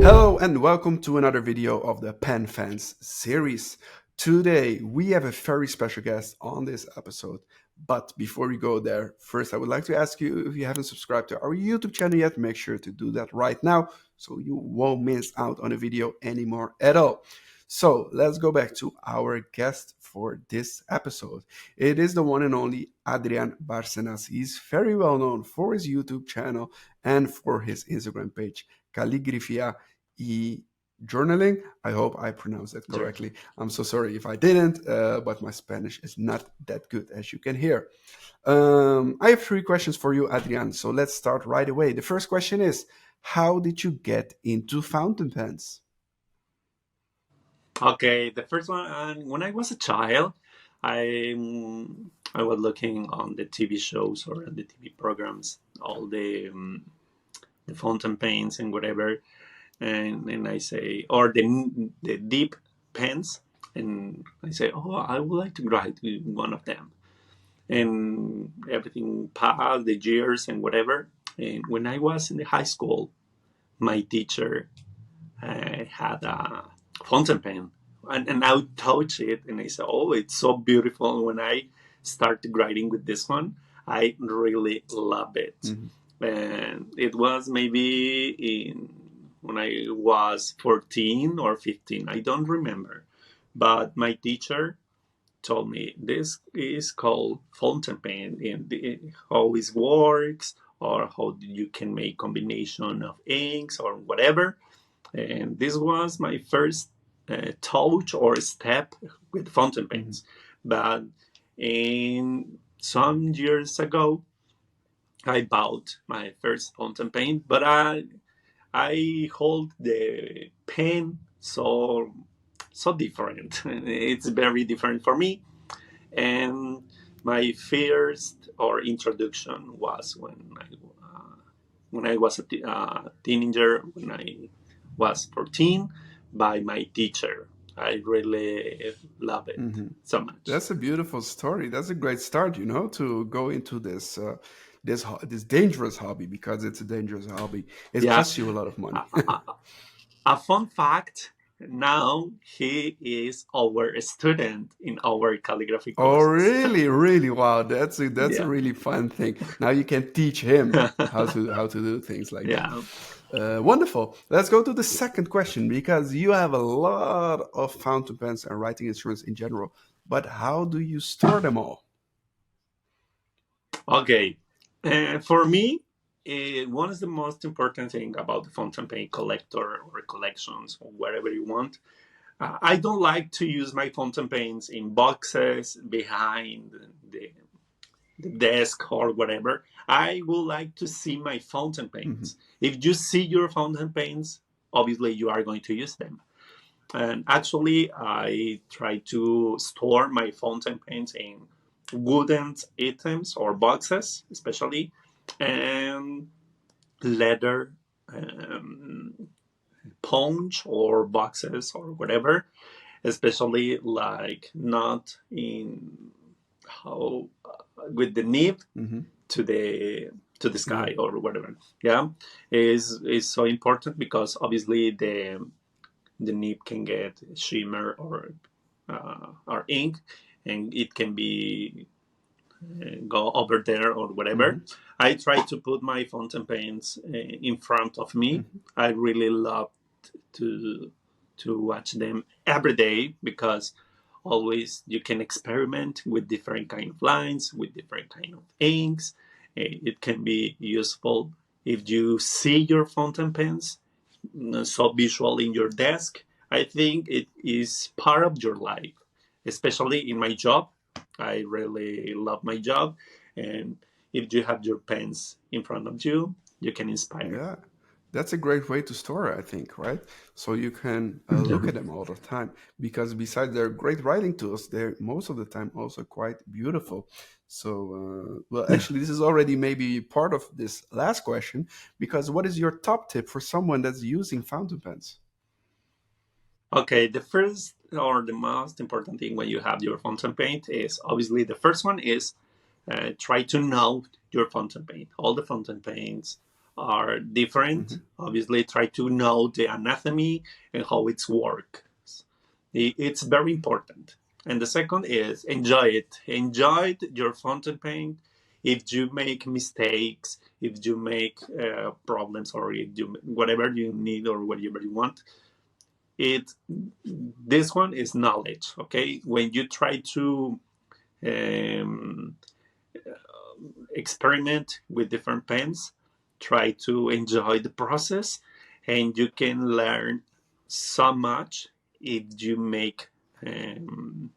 Hello and welcome to another video of the Pen Fans series. Today we have a very special guest on this episode. But before we go there, first I would like to ask you, if you haven't subscribed to our YouTube channel yet, make sure to do that right now so you won't miss out on a video anymore at all. So let's go back to our guest for this episode. It is the one and only Adrian Barcenas. He's very well known for his YouTube channel and for his Instagram page, Calligrafia journaling. I hope I pronounced that correctly. I'm so sorry if I didn't, but my Spanish is not that good, as you can hear. I have 3 questions for you, Adrian, so let's start right away. The first question is, how did you get into fountain pens? Okay, the first one, when I was a child, I I was looking on the TV shows or the TV programs, all the fountain pens and whatever, and I say, or the deep pens, and I say, oh, I would like to write with one of them, and everything passed the years and whatever, and when I was in the high school, my teacher had a fountain pen, and I would touch it, and I said, "Oh, it's so beautiful." When I started writing with this one, I really love it, and it was maybe when I was 14 or 15. I don't remember, but my teacher told me this is called fountain pen, and how it works, or how you can make combination of inks or whatever. And this was my first touch or step with fountain pens. But in some years ago, I bought my first fountain pen, but I hold the pen so different. It's very different for me. And my first or introduction was when I was a teenager, when I was 14, by my teacher. I really love it so much. That's a beautiful story. That's a great start, to go into this dangerous hobby, because it's a dangerous hobby. It Yeah. costs you a lot of money. A fun fact, now he is our student in our calligraphy Oh, courses. really? Really? Wow, that's a Yeah. really fun thing. Now you can teach him how to do things like Yeah. that. Wonderful. Let's go to the second question, because you have a lot of fountain pens and writing instruments in general. But how do you store them all? Okay. For me, one of the most important thing about the fountain pen collector or collections or whatever you want, I don't like to use my fountain pens in boxes behind the desk or whatever. I would like to see my fountain pens. If you see your fountain pens, obviously you are going to use them. And actually, I try to store my fountain pens in wooden items or boxes, especially, and leather punch or boxes or whatever, especially like not in how with the nib to the sky or whatever. Yeah, is so important because obviously the nib can get shimmer or ink, and it can be go over there or whatever. I try to put my fountain pens in front of me. I really love to watch them every day because always you can experiment with different kind of lines, with different kind of inks. It can be useful if you see your fountain pens so visual in your desk. I think it is part of your life, especially in my job. I really love my job, and if you have your pens in front of you, you can inspire. Yeah, that's a great way to store it, I think, right? So you can look at them all the time, because besides they're great writing tools, they're most of the time also quite beautiful. So, well, actually, this is already maybe part of this last question, because what is your top tip for someone that's using fountain pens? Okay, the first or the most important thing when you have your fountain pen is obviously the first one is try to know your fountain pen, all the fountain pens, are different. Hmm. Obviously, try to know the anatomy and how it's works. It's very important. And the second is enjoy it. Enjoy your fountain pen. If you make mistakes, if you make problems, or if you whatever you need or whatever you want, it this one is knowledge. Okay, when you try to um, experiment with different pens, try to enjoy the process, and you can learn so much if you make um,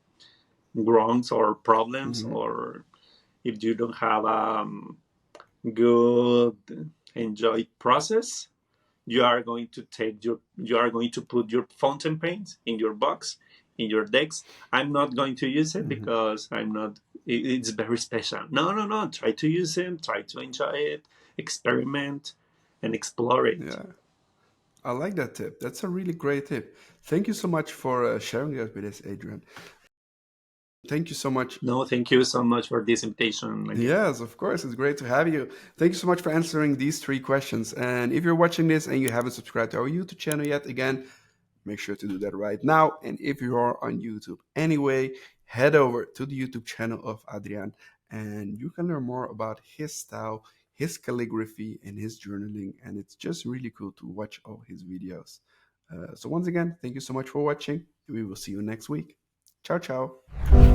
wrongs or problems, Hmm. or if you don't have a good enjoyed process. You are going to put your fountain pens in your box, in your decks. I'm not going to use it Hmm. because I'm not it's very special. No, no, no, try to use them, try to enjoy it, experiment and explore it. Yeah, I like that tip. That's a really great tip. Thank you so much for sharing that with us, Adrian. Thank you so much. No, thank you so much for this invitation again. Yes, of course. It's great to have you. Thank you so much for answering these three questions. And if you're watching this and you haven't subscribed to our YouTube channel yet, again, make sure to do that right now. And if you are on YouTube anyway, head over to the YouTube channel of Adrian and you can learn more about his style, his calligraphy, and his journaling. And it's just really cool to watch all his videos. So, once again, thank you so much for watching. We will see you next week. Ciao, ciao.